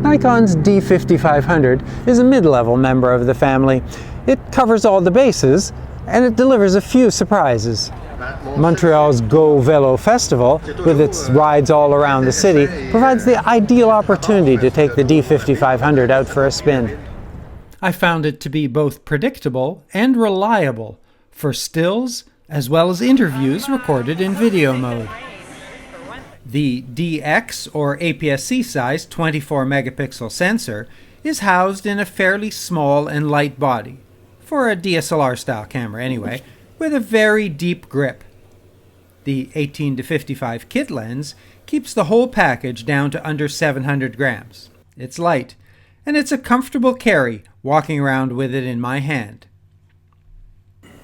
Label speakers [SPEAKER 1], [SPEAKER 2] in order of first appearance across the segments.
[SPEAKER 1] Nikon's D5500 is a mid-level member of the family. It covers all the bases, and it delivers a few surprises. Montreal's Go Vélo Festival, with its rides all around the city, provides the ideal opportunity to take the D5500 out for a spin.
[SPEAKER 2] I found it to be both predictable and reliable for stills as well as interviews recorded in video mode. The DX or APS-C size 24 megapixel sensor is housed in a fairly small and light body, for a DSLR style camera anyway, with a very deep grip. The 18-55 kit lens keeps the whole package down to under 700 grams. It's light, and it's a comfortable carry walking around with it in my hand.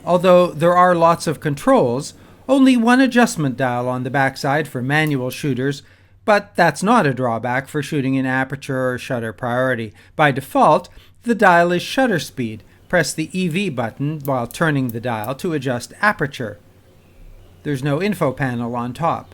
[SPEAKER 2] Although there are lots of controls, only one adjustment dial on the backside for manual shooters, but that's not a drawback for shooting in aperture or shutter priority. By default, the dial is shutter speed. Press the EV button while turning the dial to adjust aperture. There's no info panel on top.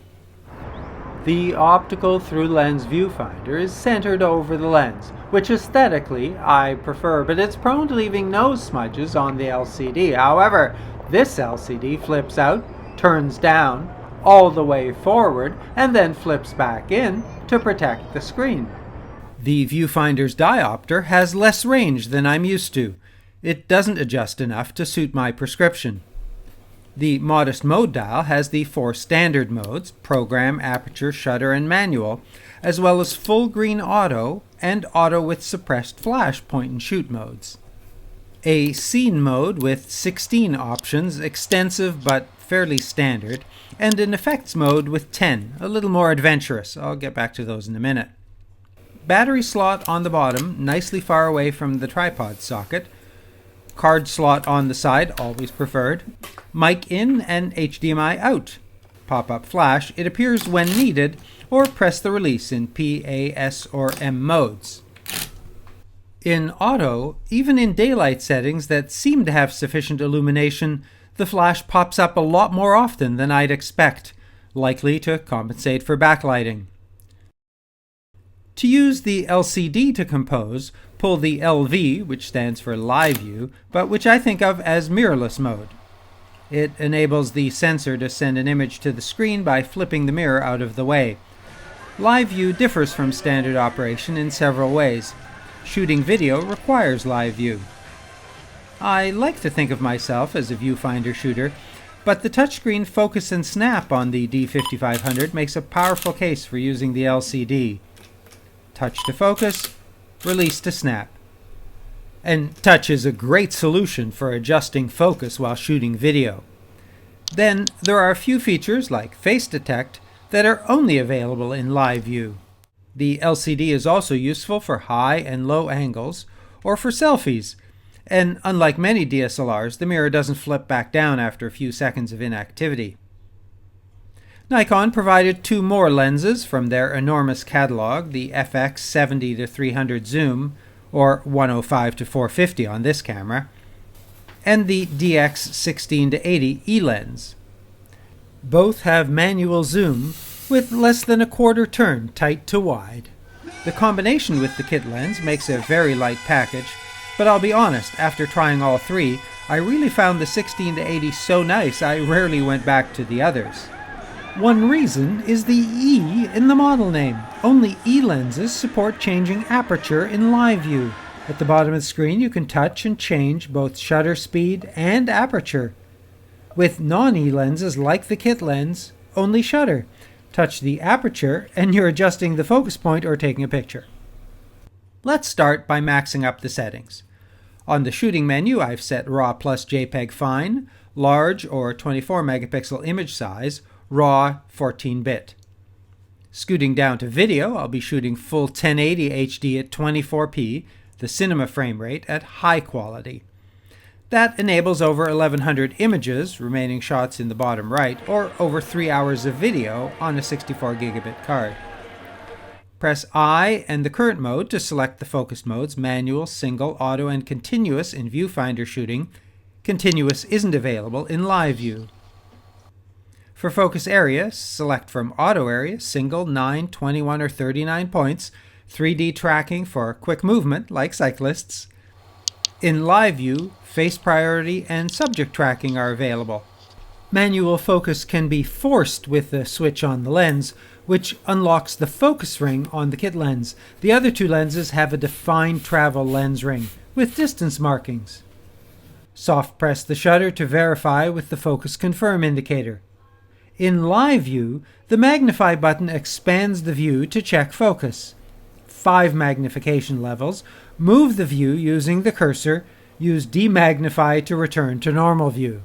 [SPEAKER 2] The optical through-lens viewfinder is centered over the lens, which aesthetically I prefer, but it's prone to leaving nose smudges on the LCD. However, this LCD flips out, turns down, all the way forward, and then flips back in to protect the screen. The viewfinder's diopter has less range than I'm used to. It doesn't adjust enough to suit my prescription. The modest mode dial has the 4 standard modes: program, aperture, shutter, and manual, as well as full green auto and auto with suppressed flash point and shoot modes. A scene mode with 16 options, extensive but fairly standard, and an effects mode with 10, a little more adventurous. I'll get back to those in a minute. Battery slot on the bottom, nicely far away from the tripod socket. Card slot on the side, always preferred. Mic in and HDMI out. Pop-up flash, it appears when needed, or press the release in P, A, S, or M modes. In auto, even in daylight settings that seem to have sufficient illumination, the flash pops up a lot more often than I'd expect, likely to compensate for backlighting. To use the LCD to compose, pull the LV, which stands for Live View, but which I think of as mirrorless mode. It enables the sensor to send an image to the screen by flipping the mirror out of the way. Live View differs from standard operation in several ways. Shooting video requires Live View. I like to think of myself as a viewfinder shooter, but the touchscreen focus and snap on the D5500 makes a powerful case for using the LCD. Touch to focus, release to snap. And touch is a great solution for adjusting focus while shooting video. Then there are a few features like face detect that are only available in Live View. The LCD is also useful for high and low angles or for selfies, and unlike many DSLRs, the mirror doesn't flip back down after a few seconds of inactivity. Nikon provided 2 more lenses from their enormous catalog, the FX 70-300 zoom, or 105-450 on this camera, and the DX 16-80 E-lens. Both have manual zoom with less than a quarter turn tight to wide. The combination with the kit lens makes a very light package, but I'll be honest, after trying all 3, I really found the 16-80 so nice I rarely went back to the others. One reason is the E in the model name. Only E lenses support changing aperture in Live View. At the bottom of the screen you can touch and change both shutter speed and aperture. With non-E lenses like the kit lens, only shutter. Touch the aperture and you're adjusting the focus point or taking a picture. Let's start by maxing up the settings. On the shooting menu I've set RAW plus JPEG fine, large or 24 megapixel image size, RAW 14-bit. Scooting down to video, I'll be shooting full 1080 HD at 24p, the cinema frame rate, at high quality. That enables over 1100 images, remaining shots in the bottom right, or over 3 hours of video on a 64 gigabit card. Press I and the current mode to select the focus modes: manual, single, auto, and continuous in viewfinder shooting. Continuous isn't available in Live View. For focus area, select from auto area, single, 9, 21, or 39 points. 3D tracking for quick movement like cyclists. In live view, face priority and subject tracking are available. Manual focus can be forced with the switch on the lens, which unlocks the focus ring on the kit lens. The other two lenses have a defined travel lens ring with distance markings. Soft press the shutter to verify with the focus confirm indicator. In live view, the magnify button expands the view to check focus. 5 magnification levels. Move the view using the cursor. Use demagnify to return to normal view.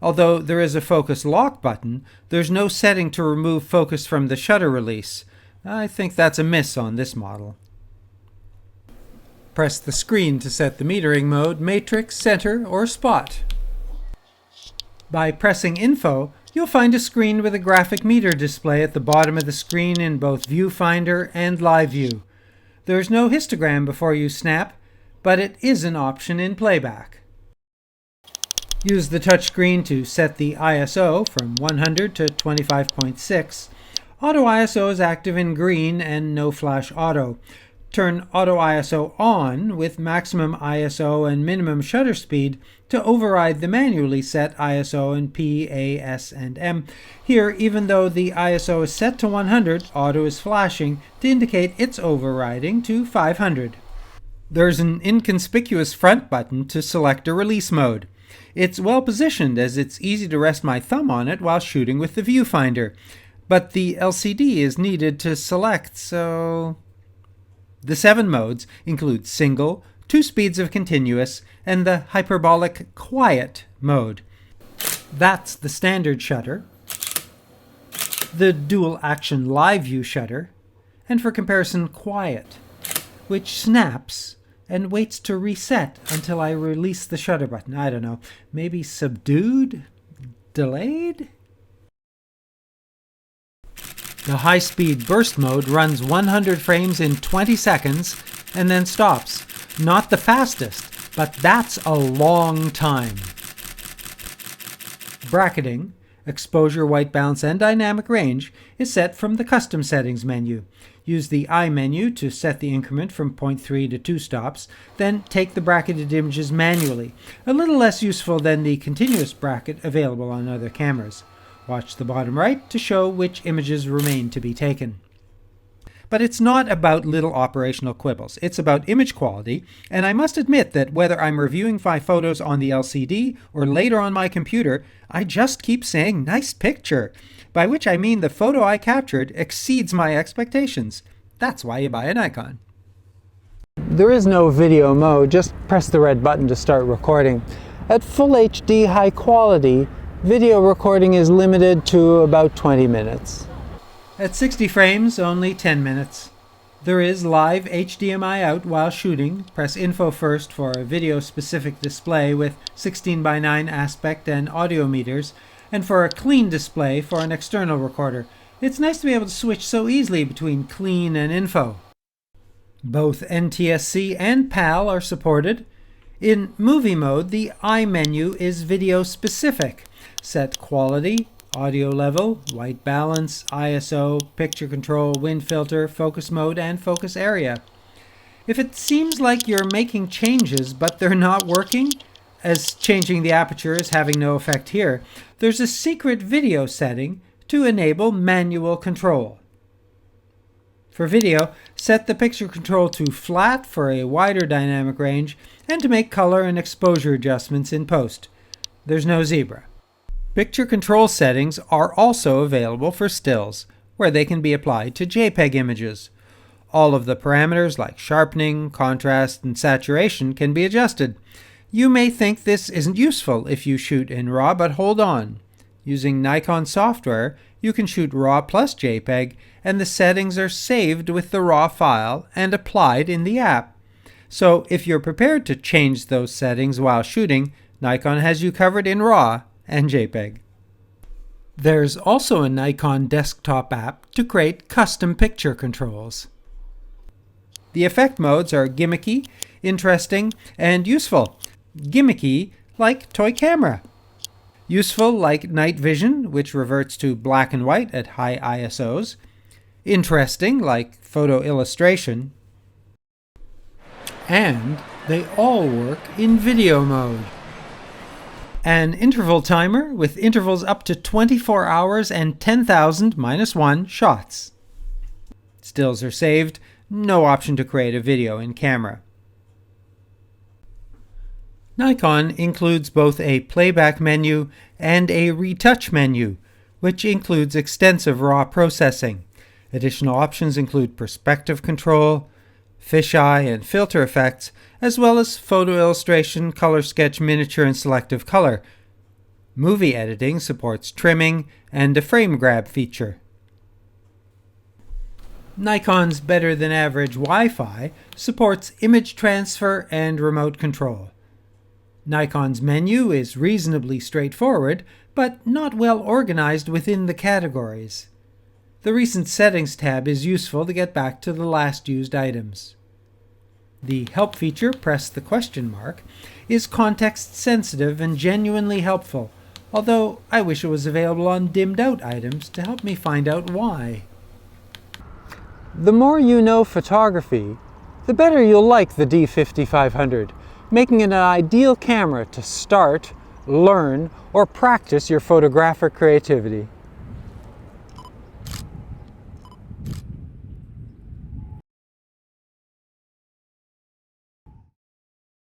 [SPEAKER 2] Although there is a focus lock button, there's no setting to remove focus from the shutter release. I think that's a miss on this model. Press the screen to set the metering mode, matrix, center, or spot. By pressing Info, you'll find a screen with a graphic meter display at the bottom of the screen in both Viewfinder and Live View. There's no histogram before you snap, but it is an option in playback. Use the touchscreen to set the ISO from 100 to 25.6. Auto ISO is active in green and no flash auto. Turn Auto ISO on with maximum ISO and minimum shutter speed to override the manually set ISO in P, A, S, and M. Here, even though the ISO is set to 100, auto is flashing to indicate it's overriding to 500. There's an inconspicuous front button to select a release mode. It's well positioned as it's easy to rest my thumb on it while shooting with the viewfinder, but the LCD is needed to select, so... The 7 modes include single, 2 speeds of continuous, and the hyperbolic quiet mode. That's the standard shutter, the dual action live view shutter, and for comparison quiet, which snaps and waits to reset until I release the shutter button. I don't know, maybe subdued? Delayed? The high-speed burst mode runs 100 frames in 20 seconds and then stops. Not the fastest, but that's a long time. Bracketing, exposure, white balance, and dynamic range is set from the custom settings menu. Use the I menu to set the increment from 0.3 to 2 stops, then take the bracketed images manually, a little less useful than the continuous bracket available on other cameras. Watch the bottom right to show which images remain to be taken. But it's not about little operational quibbles. It's about image quality, and I must admit that whether I'm reviewing my photos on the LCD or later on my computer, I just keep saying nice picture, by which I mean the photo I captured exceeds my expectations. That's why you buy a Nikon.
[SPEAKER 1] There is no video mode, just press the red button to start recording. At full HD high quality, video recording is limited to about 20 minutes.
[SPEAKER 2] At 60 frames, only 10 minutes. There is live HDMI out while shooting. Press Info first for a video-specific display with 16:9 aspect and audio meters, and for a clean display for an external recorder. It's nice to be able to switch so easily between clean and info. Both NTSC and PAL are supported. In movie mode, the I menu is video-specific. Set quality, audio level, white balance, ISO, picture control, wind filter, focus mode, and focus area. If it seems like you're making changes but they're not working, as changing the aperture is having no effect here, there's a secret video setting to enable manual control. For video, set the picture control to flat for a wider dynamic range and to make color and exposure adjustments in post. There's no zebra. Picture control settings are also available for stills, where they can be applied to JPEG images. All of the parameters like sharpening, contrast, and saturation can be adjusted. You may think this isn't useful if you shoot in RAW, but hold on. Using Nikon software, you can shoot RAW plus JPEG, and the settings are saved with the RAW file and applied in the app. So if you're prepared to change those settings while shooting, Nikon has you covered in RAW and JPEG. There's also a Nikon desktop app to create custom picture controls. The effect modes are gimmicky, interesting, and useful. Gimmicky, like toy camera. Useful, like night vision, which reverts to black and white at high ISOs. interesting, like photo illustration, and they all work in video mode. An interval timer with intervals up to 24 hours and 10,000 -1 shots. Stills are saved, no option to create a video in camera. Nikon includes both a playback menu and a retouch menu, which includes extensive raw processing. Additional options include perspective control, fisheye and filter effects, as well as photo illustration, color sketch, miniature, and selective color. Movie editing supports trimming and a frame grab feature. Nikon's better-than-average Wi-Fi supports image transfer and remote control. Nikon's menu is reasonably straightforward, but not well organized within the categories. The Recent Settings tab is useful to get back to the last used items. The Help feature, press the question mark, is context-sensitive and genuinely helpful, although I wish it was available on dimmed-out items to help me find out why.
[SPEAKER 1] The more you know photography, the better you'll like the D5500, making it an ideal camera to start, learn, or practice your photographic creativity.